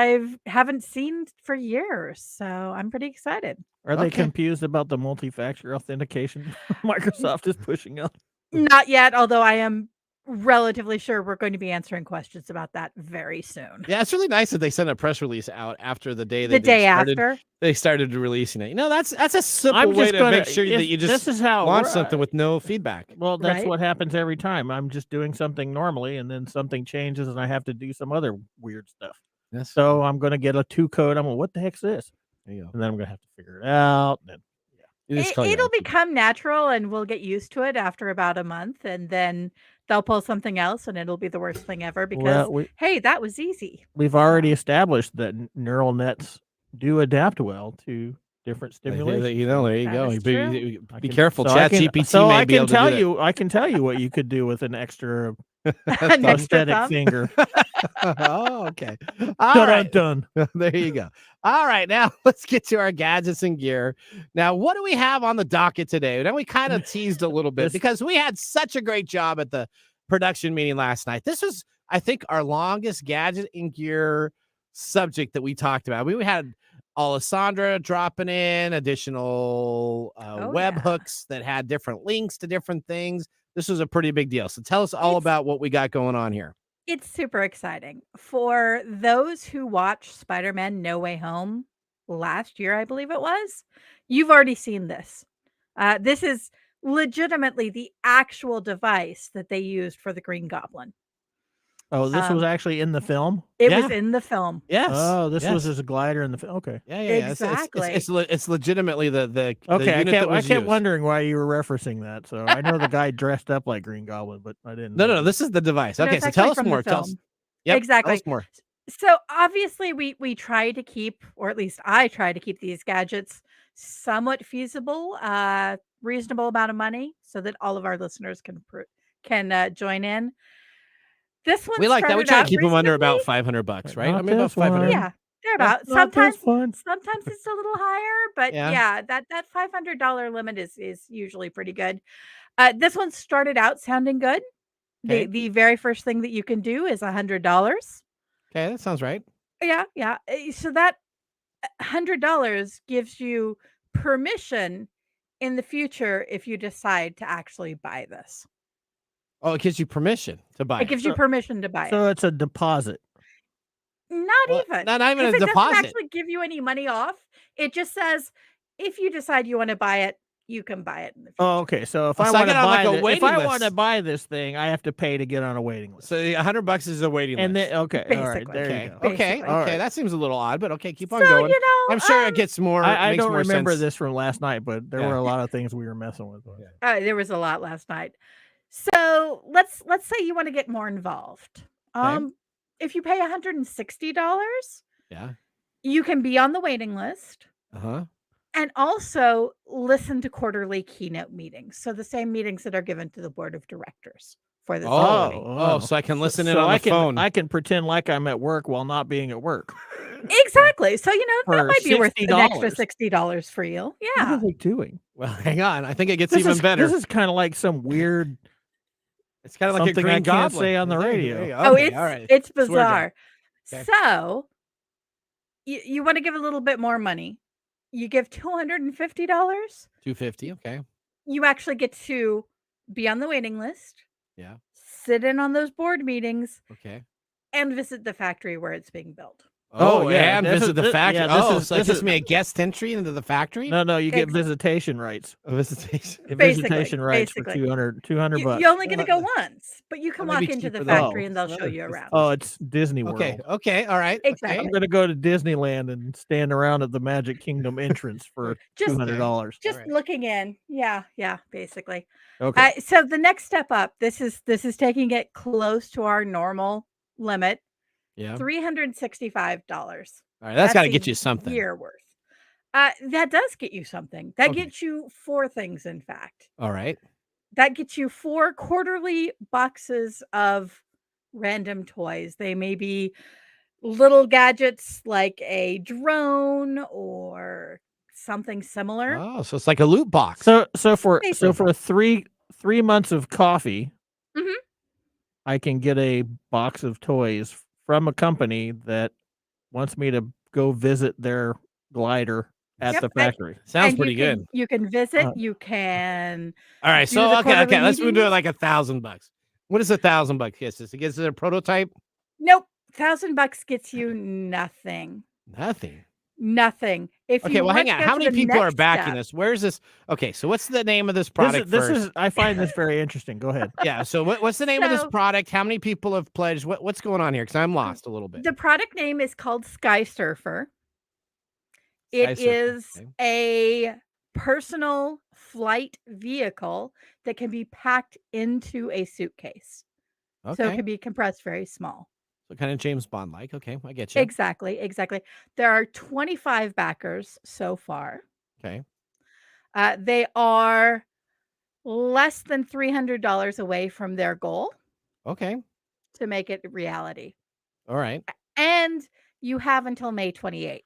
haven't seen for years, so I'm pretty excited. Are they Okay. confused about the multi-factor authentication Microsoft is pushing out? Not yet, although I am relatively sure we're going to be answering questions about that very soon. Yeah, it's really nice that they sent a press release out after the day The day started, after. they started releasing it. You know, that's a simple I'm way just to gonna- make sure that it's- you just this is how launch we're- something with no feedback. Well, that's Right. what happens every time. I'm just doing something normally, and then something changes, and I have to do some other weird stuff. Yes. So I'm going to get a 2 code. I'm going, what the heck's this? There you go. And then I'm going to have to figure it out. And then, You just call It'll it. become natural, and we'll get used to it after about a month, and then they'll pull something else, and it'll be the worst thing ever because, well, hey, that was easy. we've already established that neural nets do adapt well to different stimulation. You know, there you That go. is Be, true. be careful. So Chat GPT so may I be can able tell to do you. I can tell you what you could do with an extra An extra prosthetic thumb? finger. that. Oh, okay. All right. Done. There you go. All right, now let's get to our gadgets and gear. Now, what do we have on the docket today? Now, we kind of teased a little bit because we had such a great job at the production meeting last night. This was, I think, our longest gadget and gear subject that we talked about. We had Alessandra dropping in additional web hooks that had different links to different things. This was a pretty big deal. So tell us all about what we got going on here. It's super exciting. For those who watched Spider-Man No Way Home last year, I believe it was, you've already seen this. This is legitimately the actual device that they used for the Green Goblin. Oh, this was actually in the film? It was in the film. Yes. Oh, this was his glider in the film. Okay. Yeah. Exactly. It's legitimately the Okay, unit that I was kept used. wondering why you were referencing that. So I know the guy dressed up like Green Goblin, but I didn't. No. This is the device. No, Okay, it's so tell actually us from the more. Tell us. film. Yep, Exactly. Tell us more. So obviously we try to keep, or at least I try to keep these gadgets somewhat feasible, reasonable amount of money so that all of our listeners can join in. This one We like that. We started try to out keep them under about reasonably. $500, right? Not I mean, about this one. 500. Yeah, they're about. Not this one. Sometimes it's a little higher, but Yeah. yeah, that $500 limit is usually pretty good. This one started out sounding good. Okay. The very first thing that you can do is $100. Okay, that sounds right. Yeah. So that $100 gives you permission in the future if you decide to actually buy this. Oh, it gives you permission to buy It gives you permission to buy it. So it's a deposit. Not Well, even. not even a 'Cause it deposit. doesn't actually give you any money off. It just says if you decide you want to buy it, you can buy it in the future. Oh, okay. So if Oh, I so I want to get on, like, buy a this, if waiting I list. want to buy this thing, I have to pay to get on a waiting list. So $100 is a waiting And list. then okay, all right, Basically. there Okay. you go. Okay. Basically. All Okay. right. That seems a little odd, but okay, keep on So, going. you know, I'm sure it gets more. I makes don't more remember sense. this from last night, but there Yeah. were a lot of things we were messing with. there was a lot last night. So let's say you want to get more involved. If you pay $160, Yeah. you can be on the waiting list Uh-huh. and also listen to quarterly keynote meetings. So the same meetings that are given to the board of directors for this Oh, company. so I can listen in So on I the phone. I can pretend like I'm at work while not being at work. Exactly. So, that For might be worth an extra $60. $60 for you. What Yeah. are they doing? Well, hang on. I think it gets even better. This is kind of like some weird It's kind of like a something I Green can't Goblin. say on the There you radio. go. Oh, Okay, it's all right. it's Swear jar. bizarre. Okay. So, you want to give a little bit more money. You give $250. $250. Okay. You actually get to be on the waiting list, Yeah. sit in on those board meetings, Okay. and visit the factory where it's being built. Oh, yeah, and this visit is- the this- factory. yeah, this Oh, is- so it this gives is- me a guest entry into the factory? No, you get Ex- visitation rights. A visitation. Visitation rights for basically. 200 You, bucks. you only get to go once, but you can That may walk be into the cheaper than- factory and they'll show you around. Oh, it's Disney World. Okay. All right. Exactly. I'm gonna go to Disneyland and stand around at the Magic Kingdom entrance for Just- $200. Just Alright. looking in. Yeah, basically. Okay. So the next step up, this is taking it close to our normal limit, Yeah. $365. All right. That's got to a get you something. Year worth. That does get you something. That Okay. gets you 4 things, in fact. All right. That gets you 4 quarterly boxes of random toys. They may be little gadgets like a drone or something similar. Oh, so it's like a loot box. So for Basically. 3 months of coffee, Mhm. I can get a box of toys from a company that wants me to go visit their glider at Yep, the factory. Sounds And pretty you can- good. You can visit. Uh, You can. All right. do So the okay. quarterly Let's do it meetings. like $1,000. What is $1,000 gets us? It gets us a prototype. Nope. $1,000 gets you nothing. Nothing. Nothing. If Okay. you Well, hang want to on. go How to many the people are next backing step- this? Where's this? Okay. So what's the name of this This product is first? I find this very interesting. Go ahead. Yeah. So what's the name of this So- product? How many people have pledged? What's going on here? Because I'm lost a little bit. The product name is called Sky Surfer. It Sky Surfer, is okay. a personal flight vehicle that can be packed into a suitcase. So it Okay. can be compressed very small. So kind of James Bond like. Okay. I get you. Exactly. There are 25 backers so far. Okay. They are less than $300 away from their goal Okay. to make it a reality. All right. And you have until May 28th.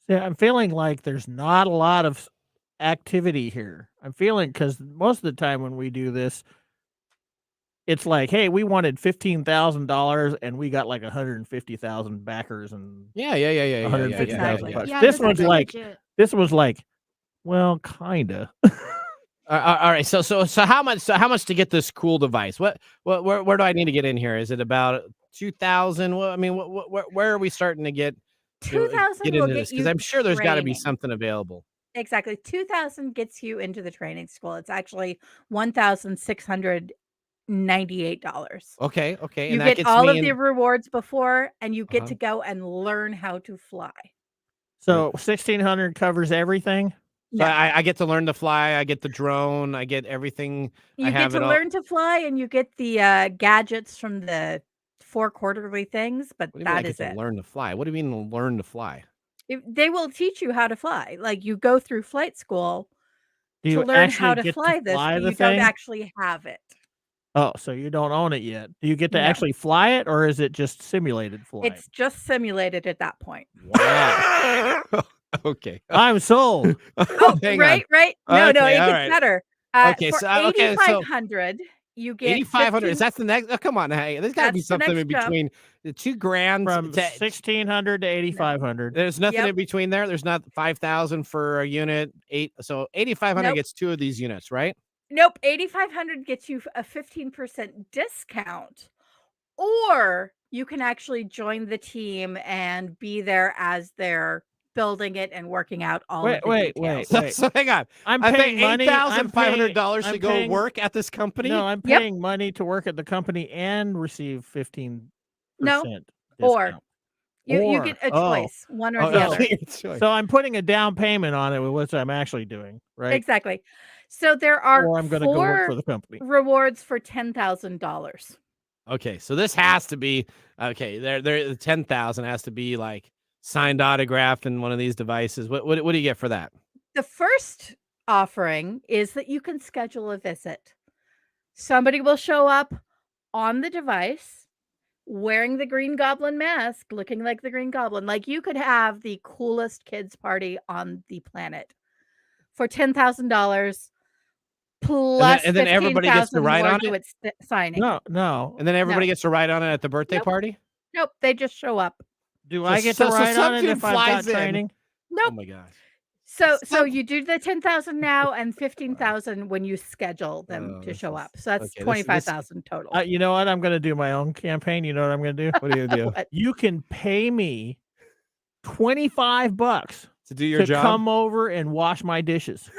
See, I'm feeling like there's not a lot of activity here. I'm feeling because most of the time when we do this, it's like, hey, we wanted $15,000 and we got like 150,000 backers and Yeah. 150,000 Exactly. bucks. Yeah, This that's one's pretty like, legit. well, kinda. All right. So how much? So how much to get this cool device? Where do I need to get in here? Is it about 2,000? Well, I mean, where are we starting to get 2,000 get will into get this? Because you I'm sure there's got to be training. something available. Exactly. 2,000 gets you into the training school. It's actually $1,698. Okay. You And that get gets all me of in. the rewards before, and you get Uh-huh. to go and learn how to fly. So 1,600 covers everything. So I get to learn to fly. I get the drone. I get everything. You I get have to it all. learn to fly, and you get the gadgets from the 4 quarterly things, but What do you mean I that get is to it. learn to fly? What do you mean learn to fly? They will teach you how to fly. Like you go through flight school Do to you learn how actually to get fly this, fly but the you don't thing? actually have it. Oh, so you don't own it yet. Do you get to No. actually fly it or is it just simulated flying? It's just simulated at that point. Wow. Okay. I'm sold. Oh, Hang on. right. No, Okay, it all gets right. better. Okay, For so 8,500, you get 8,500. Is 15 that the next? Oh, come on. Hey, there's got to be That's the something in next jump. between the $2,000 From to 1,600 to 8,500. There's nothing Yep. in between there. There's not 5,000 for a unit. So 8,500 Nope. gets 2 of these units, right? Nope, 8,500 gets you a 15% discount, or you can actually join the team and be there as they're building it and working out all of the Wait. details. So hang on. I'm I paying pay money. $8,500 to I'm go paying- work at this company. No, I'm Yep. paying money to work at the company and receive 15% No, discount. or you Or- get a oh. choice, one or Oh, the yeah. other. So I'm putting a down payment on it with what I'm actually doing, right? Exactly. So there are Or I'm going to go work 4 for the company. rewards for $10,000. Okay, so this has to be okay. There, the 10,000 has to be like signed, autographed in one of these devices. What do you get for that? The first offering is that you can schedule a visit. Somebody will show up on the device, wearing the Green Goblin mask, looking like the Green Goblin. Like you could have the coolest kids party on the planet for $10,000 plus and then everybody gets to 15,000 ride more on to it? its signing. No. And then everybody No. gets to ride on it at the birthday Nope. party? Nope, they just show up. Do I get to ride on it if I've got training? Oh Nope. my gosh. So you do the 10,000 now and 15,000 when you schedule them to show up. So that's okay, 25,000 total. You know what? I'm going to do my own campaign. You know what I'm going to do? What do you do? What? You can pay me $25 To do your to job? come over and wash my dishes,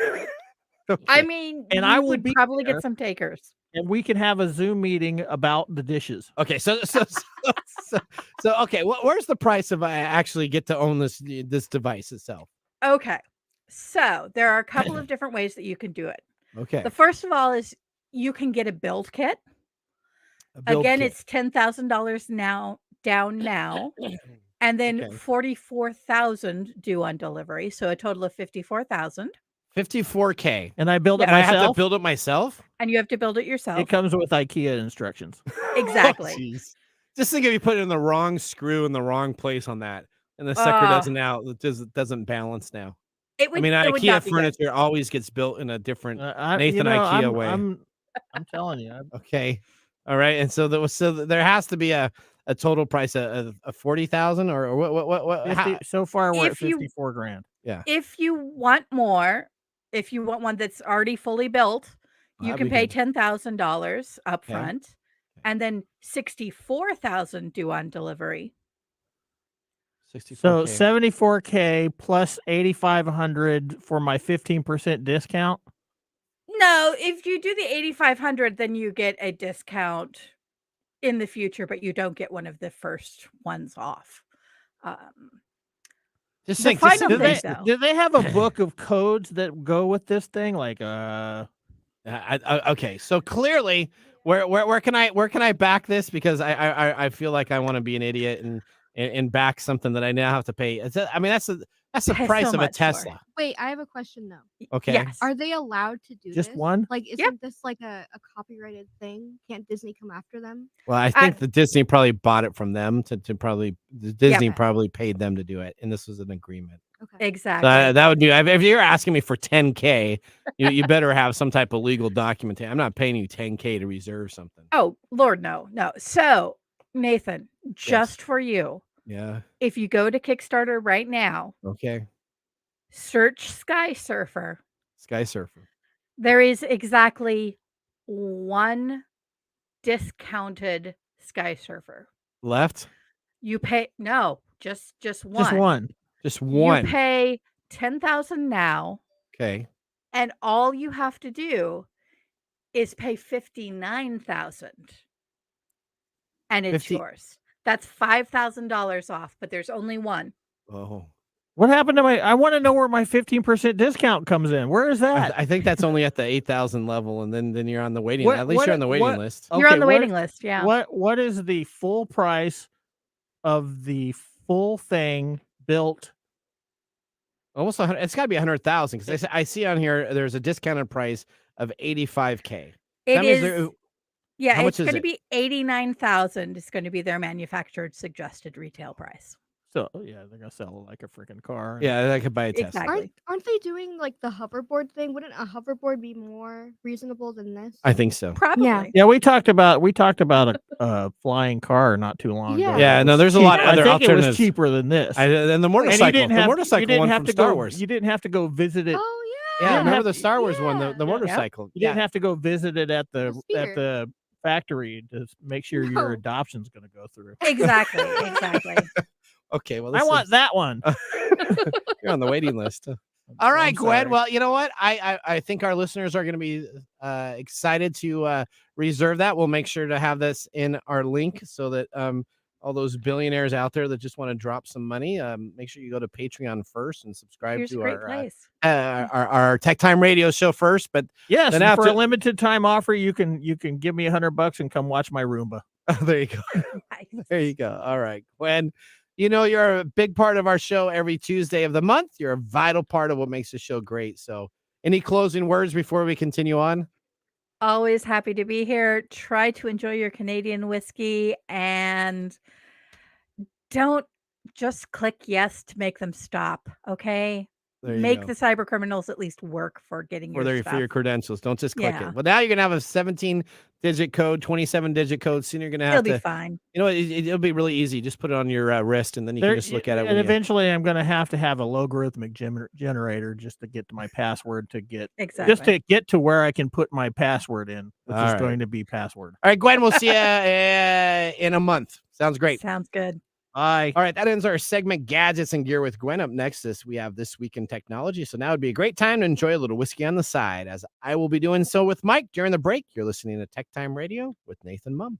I mean, And you I will would be probably there. get some takers. and we can have a Zoom meeting about the dishes. Okay, so okay, where's the price if I actually get to own this device itself? Okay. So there are a couple of different ways that you can do it. Okay. The first of all is you can get a build kit. A build Again, kit. it's $10,000 now and then Okay. 44,000 due on delivery, so a total of 54,000. 54K. And I build it And I have to myself. build it myself? And you have to build it yourself. It comes with IKEA instructions. Exactly. Oh, jeez. Just think if you put it in the wrong screw in the wrong place on that, and the sucker doesn't balance now. It would, I mean, it would IKEA not be good. furniture always gets built in a different Nathan IKEA way. I'm telling you. Okay. All right. And so there has to be a total price of 40,000 or what 50, so far we're at If you- 54 grand. Yeah. If you want more, if you want one that's already fully built, you That'd can be pay good. $10,000 up Okay. front and then 64,000 due on delivery. 64K. So 74K plus 8,500 for my 15% discount. No, if you do the 8,500, then you get a discount in the future, but you don't get one of the first ones off. Just the think, final Do thing, they, though. do they have a book of codes that go with this thing? Like okay, so clearly, where can I back this? Because I feel like I want to be an idiot and back something that I now have to pay. That's the Pay price so of a much for Tesla. it. Wait, I have a question though. Okay. Yes. Are they allowed to do Just this? one? Like, isn't this like a copyrighted thing? Can't Disney come after them? Well, I think the Disney probably bought it from them to probably Disney Okay. probably paid them to do it, and this was an agreement. Okay. Exactly. So that would be if you're asking me for 10K, you better have some type of legal documentation. I'm not paying you 10K to reserve something. Oh, Lord, no. So, Nathan, just for you, Yeah. if you go to Kickstarter right now, Okay. search Sky Surfer, Sky Surfer. there is exactly one discounted Sky Surfer. Left. You pay no, just one. Just one. Just one. You pay 10,000 now, Okay. and all you have to do is pay 59,000, and it's 50 yours. That's $5,000 off, but there's only one. Oh. What happened to I want to know where my 15% discount comes in. Where is that? I think that's only at the 8,000 level, and then you're on the waiting. What- At least what- you're on the waiting what- list. You're on Okay, the what- waiting list, yeah. What is the full price of the full thing built? Almost 100. It's got to be 100,000 because I see on here there's a discounted price of 85K. It That means is. how Yeah, much it's is going to it? be 89,000. It's going to be their manufactured suggested retail price. So yeah, they're gonna sell like a freaking car. Yeah, I could buy a Tesla. Exactly. Aren't they doing like the hoverboard thing? Wouldn't a hoverboard be more reasonable than this? I think so. Probably. Yeah, we talked about a flying car not too long ago. Yeah, no, there's a Cheap- lot of other I think it was alternatives. cheaper than this. And the motorcycle, And you didn't the have, motorcycle you didn't one have from to Star go, Wars. You didn't have to go visit it. Oh Yeah, yeah. remember have the to- Star Wars one, yeah. the motorcycle. You didn't have to go visit it at the sphere. factory to make sure No. your adoption's going to go through. Exactly. Exactly. Okay, well, I this want is- that one. You're on the waiting list. All right, I'm Gwen. sorry. Well, you know what? I think our listeners are going to be excited to reserve that. We'll make sure to have this in our link so that all those billionaires out there that just want to drop some money, make sure you go to Patreon first and subscribe Here's a to great our place. our Tech Time Radio show first. But Yes, then and for after- a limited time offer, you can give me $100 and come watch my Roomba. there you go. Nice. There you go. All right, Gwen. You know, you're a big part of our show every Tuesday of the month. You're a vital part of what makes the show great. So, any closing words before we continue on? Always happy to be here. Try to enjoy your Canadian whiskey and don't just click yes to make them stop, okay? There you Make go. the cyber criminals at least work for getting For your your stuff. credentials. Don't just click Yeah. it. Well, now you're gonna have a 17-digit code, 27-digit code. Soon you're gonna It'll have be to. fine. You know, it'll be really easy. Just put it on your wrist, and then you can just look at it. And When you, eventually, I'm going to have a logarithmic generator just to get to my password to get Exactly. just to get to where I can put my password in, which All is right. going to be password. All right, Gwen. We'll see you in a month. Sounds great. Sounds good. Bye. All right, that ends our segment Gadgets and Gear with Gwen. Up next, we have This Week in Technology. So now would be a great time to enjoy a little whiskey on the side, as I will be doing so with Mike during the break. You're listening to TechTime Radio with Nathan Mumm.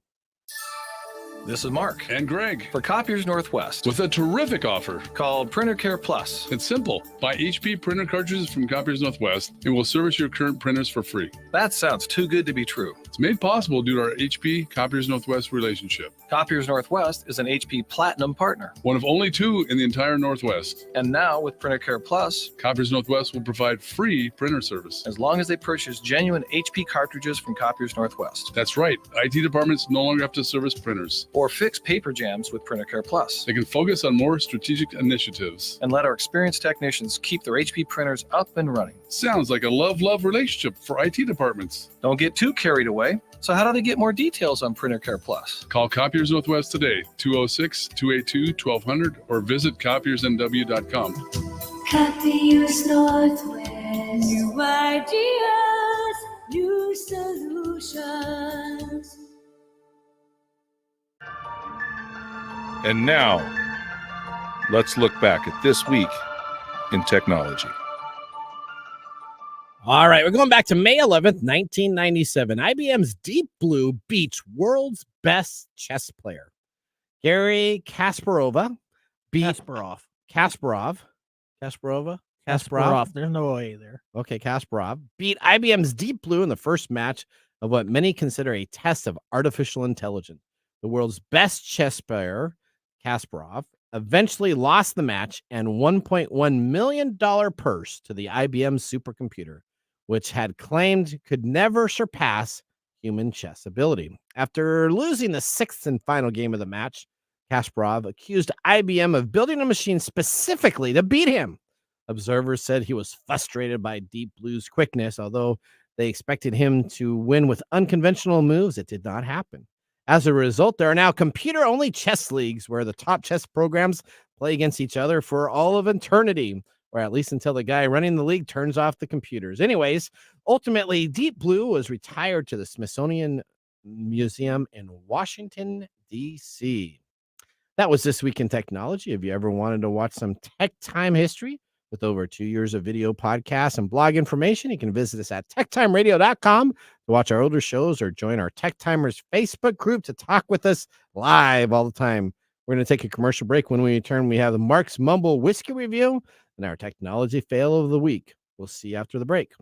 This is Mark and Greg for Copiers Northwest with a terrific offer called Printer Care Plus. It's simple. Buy HP printer cartridges from Copiers Northwest and we'll service your current printers for free. That sounds too good to be true. It's made possible due to our HP Copiers Northwest relationship. Copiers Northwest is an HP Platinum partner, one of only 2 in the entire Northwest. And now with Printer Care Plus, Copiers Northwest will provide free printer service as long as they purchase genuine HP cartridges from Copiers Northwest. That's right. IT departments no longer have to service printers or fix paper jams with Printer Care Plus. They can focus on more strategic initiatives and let our experienced technicians keep their HP printers up and running. Sounds like a love-love relationship for IT departments. Don't get too carried away. So how do they get more details on Printer Care Plus? Call Copiers Northwest today, 206-282-1200, or visit copiersnw.com. Copiers Northwest. New ideas, new solutions. And now, let's look back at this week in technology. All right, we're going back to May 11th, 1997. IBM's Deep Blue beats world's best chess player. Gary Kasparov. Kasparov. There's no way there. Okay, Kasparov beat IBM's Deep Blue in the first match of what many consider a test of artificial intelligence. The world's best chess player, Kasparov, eventually lost the match and $1.1 million purse to the IBM supercomputer, which had claimed could never surpass human chess ability. After losing the 6th and final game of the match, Kasparov accused IBM of building a machine specifically to beat him. Observers said he was frustrated by Deep Blue's quickness, although they expected him to win with unconventional moves. It did not happen. As a result, there are now computer-only chess leagues where the top chess programs play against each other for all of eternity, or at least until the guy running the league turns off the computers. Anyways, ultimately, Deep Blue was retired to the Smithsonian Museum in Washington, D.C. That was This Week in Technology. If you ever wanted to watch some tech time history with over 2 years of video podcasts and blog information, you can visit us at techtimeradio.com to watch our older shows or join our Tech Timers Facebook group to talk with us live all the time. We're going to take a commercial break. When we return, we have the Mark's Mumble Whiskey Review and our Technology Fail of the Week. We'll see you after the break.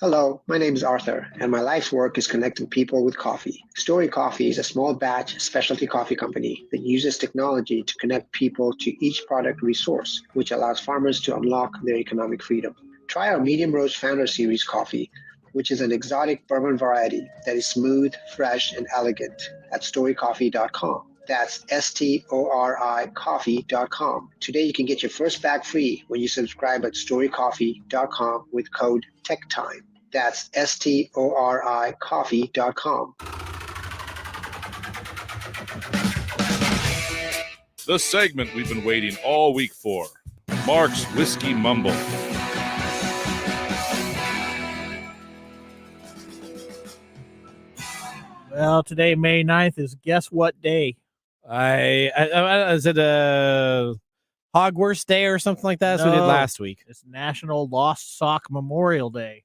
Hello, my name is Arthur, and my life's work is connecting people with coffee. Story Coffee is a small batch specialty coffee company that uses technology to connect people to each product resource, which allows farmers to unlock their economic freedom. Try our Medium Roast Founder Series coffee, which is an exotic bourbon variety that is smooth, fresh, and elegant at storycoffee.com. That's STORI coffee.com. Today you can get your first bag free when you subscribe at storycoffee.com with code TechTime. That's STORI coffee.com. The segment we've been waiting all week for, Mark's Whiskey Mumble. Well, today, May 9th, is guess what day? Is it a Hogwarts Day or something like that? That's what we did last week. It's National Lost Sock Memorial Day.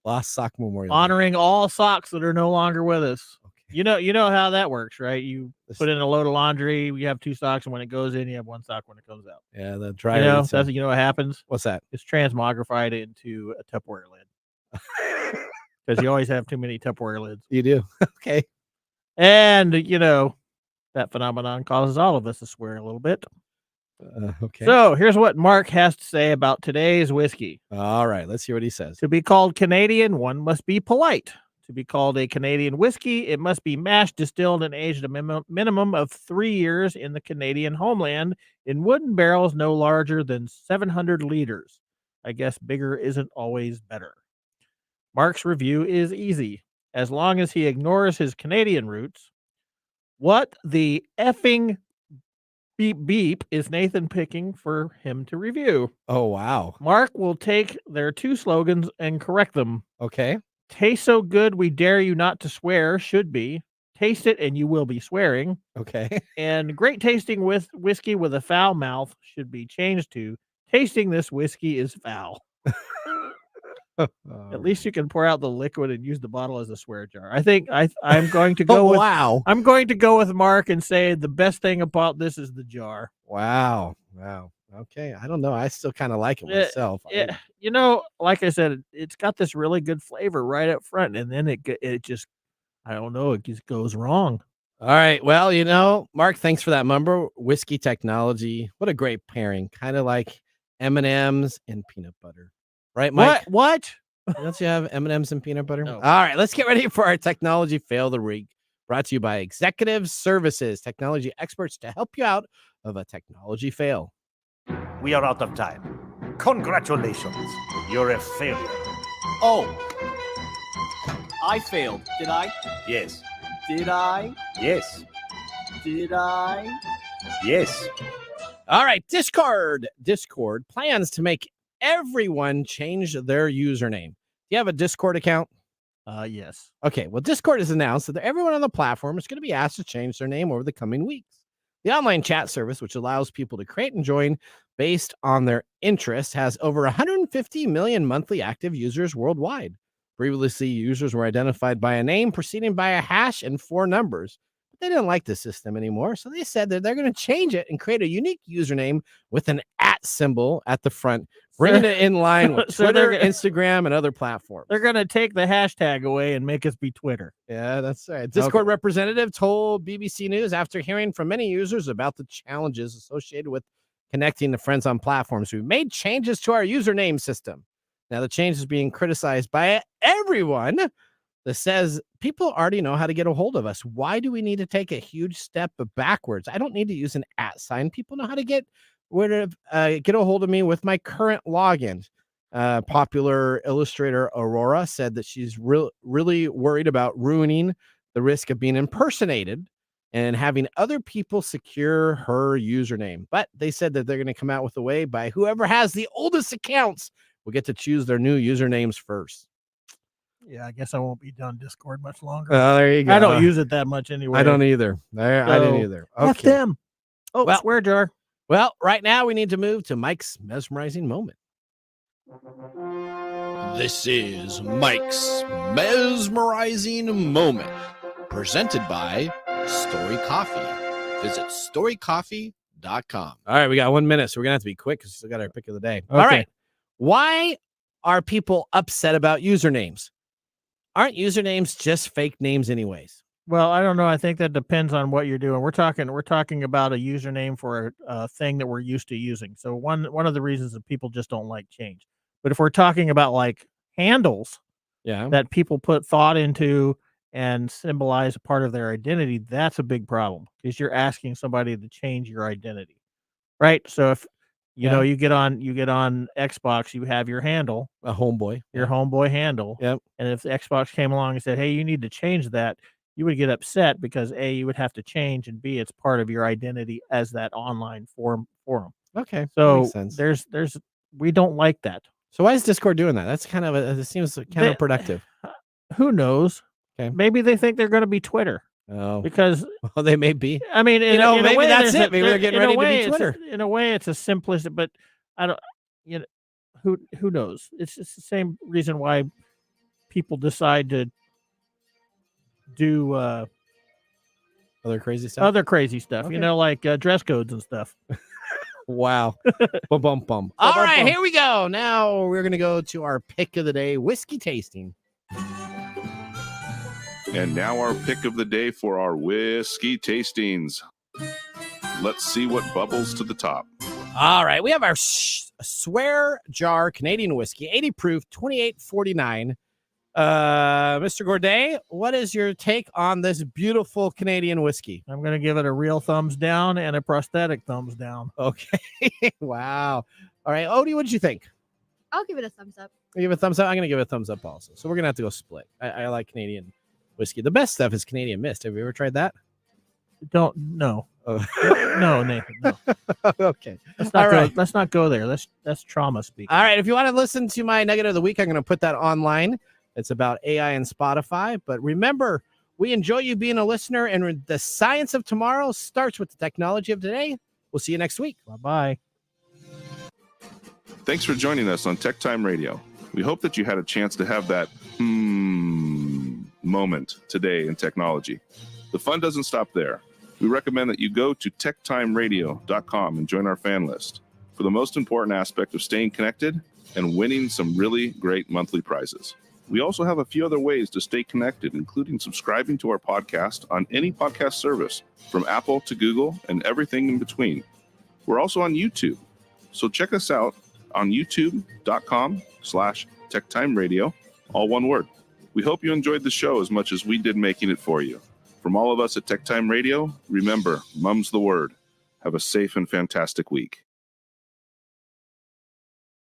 Lost Sock Memorial Day. Honoring all socks that are no longer with us. Okay. You know how that works, right? You put in a load of laundry, you have 2 socks, and when it goes in, you have 1 sock when it comes out. Yeah, the dryer. You know what happens? What's that? It's transmogrified into a Tupperware lid. Because you always have too many Tupperware lids. You do. Okay. And, that phenomenon causes all of us to swear a little bit. Okay. So here's what Mark has to say about today's whiskey. All right. Let's hear what he says. To be called Canadian, one must be polite. To be called a Canadian whiskey, it must be mashed, distilled, and aged a minimum of 3 years in the Canadian homeland in wooden barrels no larger than 700 liters. I guess bigger isn't always better. Mark's review is easy, as long as he ignores his Canadian roots. What the effing beep beep is Nathan picking for him to review? Oh, wow. Mark will take their 2 slogans and correct them. Okay. Taste so good we dare you not to swear should be. Taste it and you will be swearing. Okay. And great tasting with whiskey with a foul mouth should be changed to tasting this whiskey is foul. At least you can pour out the liquid and use the bottle as a swear jar. I think I'm going to go with wow. I'm going to go with Mark and say the best thing about this is the jar. Wow. Okay. I don't know. I still kind of like it myself. You know, like I said, it's got this really good flavor right up front, and then it just, I don't know, it just goes wrong. All right. Well, you know, Mark, thanks for that number. Whiskey technology. What a great pairing. Kind of like M&Ms and peanut butter. Right, Mike? What? Don't you have M&Ms and peanut butter? No. All right. Let's get ready for our technology fail of the week. Brought to you by Executive Services, technology experts to help you out of a technology fail. We are out of time. Congratulations. You're a failure. Oh. I failed. Did I? Yes. Did I? Yes. Did I? Yes. All right. Discord plans to make everyone change their username. Do you have a Discord account? Yes. Okay. Well, Discord has announced that everyone on the platform is going to be asked to change their name over the coming weeks. The online chat service, which allows people to create and join based on their interests, has over 150 million monthly active users worldwide. Previously, users were identified by a name preceding by a hash and 4 numbers. But they didn't like the system anymore, so they said that they're going to change it and create a unique username with an @ symbol at the front, bringing it in line with Twitter, Instagram, and other platforms. They're going to take the hashtag away and make us be Twitter. Yeah, that's right. Discord representative told BBC News after hearing from many users about the challenges associated with connecting to friends on platforms, we made changes to our username system. Now, the change is being criticized by everyone that says people already know how to get a hold of us. Why do we need to take a huge step backwards? I don't need to use an @ sign. People know how to get a hold of me with my current login. Popular illustrator Aurora said that she's really worried about ruining the risk of being impersonated and having other people secure her username. But they said that they're going to come out with a way by whoever has the oldest accounts will get to choose their new usernames first. Yeah, I guess I won't be done Discord much longer. Oh, there you go. I don't use it that much anyway. I don't either. I didn't either. Okay. F them. Oh, well, swear jar. Well, right now we need to move to Mike's mesmerizing moment. This is Mike's mesmerizing moment, presented by Story Coffee. Visit storycoffee.com. All right, we got 1 minute, so we're going to have to be quick because we still got our pick of the day. Okay. All right. Why are people upset about usernames? Aren't usernames just fake names anyways? Well, I don't know. I think that depends on what you're doing. We're talking about a username for a thing that we're used to using. So one of the reasons that people just don't like change. But if we're talking about like handles that people put thought into and symbolize a part of their identity, that's a big problem because you're asking somebody to change your identity. Right? So if you know, you get on Xbox, you have your handle, a homeboy, your homeboy handle. Yep. And if the Xbox came along and said, "Hey, you need to change that," you would get upset because A, you would have to change, and B, it's part of your identity as that online forum. Okay. So makes sense. there's we don't like that. So why is Discord doing that? That's kind of it seems counterproductive. Who knows? Okay. Maybe they think they're going to be Twitter. Oh, because they may be. I mean, maybe that's it. Maybe they're getting ready to be Twitter. In a way, it's a simplistic, but I don't. Who knows? It's just the same reason why people decide to do other crazy stuff. Okay. Like dress codes and stuff. Wow. Bum. All right, here we go. Now we're gonna go to our pick of the day: whiskey tasting. And now our pick of the day for our whiskey tastings. Let's see what bubbles to the top. All right, we have our Swear Jar Canadian whiskey, 80 proof, $28.49. Mr. Gourdet, what is your take on this beautiful Canadian whiskey? I'm going to give it a real thumbs down and a prosthetic thumbs down. Okay. Wow. All right. Odie, what did you think? I'll give it a thumbs up. You give it a thumbs up? I'm going to give it a thumbs up also. So we're going to have to go split. I like Canadian whiskey. The best stuff is Canadian Mist. Have you ever tried that? No. Oh. No, Nathan, no. Okay. Let's not go there. That's trauma speaking. All right. If you want to listen to my Nugget of the Week, I'm going to put that online. It's about AI and Spotify. But remember, we enjoy you being a listener, and the science of tomorrow starts with the technology of today. We'll see you next week. Bye-bye. Thanks for joining us on Tech Time Radio. We hope that you had a chance to have that moment today in technology. The fun doesn't stop there. We recommend that you go to techtimeradio.com and join our fan list for the most important aspect of staying connected and winning some really great monthly prizes. We also have a few other ways to stay connected, including subscribing to our podcast on any podcast service, from Apple to Google and everything in between. We're also on YouTube, so check us out on youtube.com/techtimeradio, all one word. We hope you enjoyed the show as much as we did making it for you. From all of us at Tech Time Radio, remember, Mumm's the word. Have a safe and fantastic week.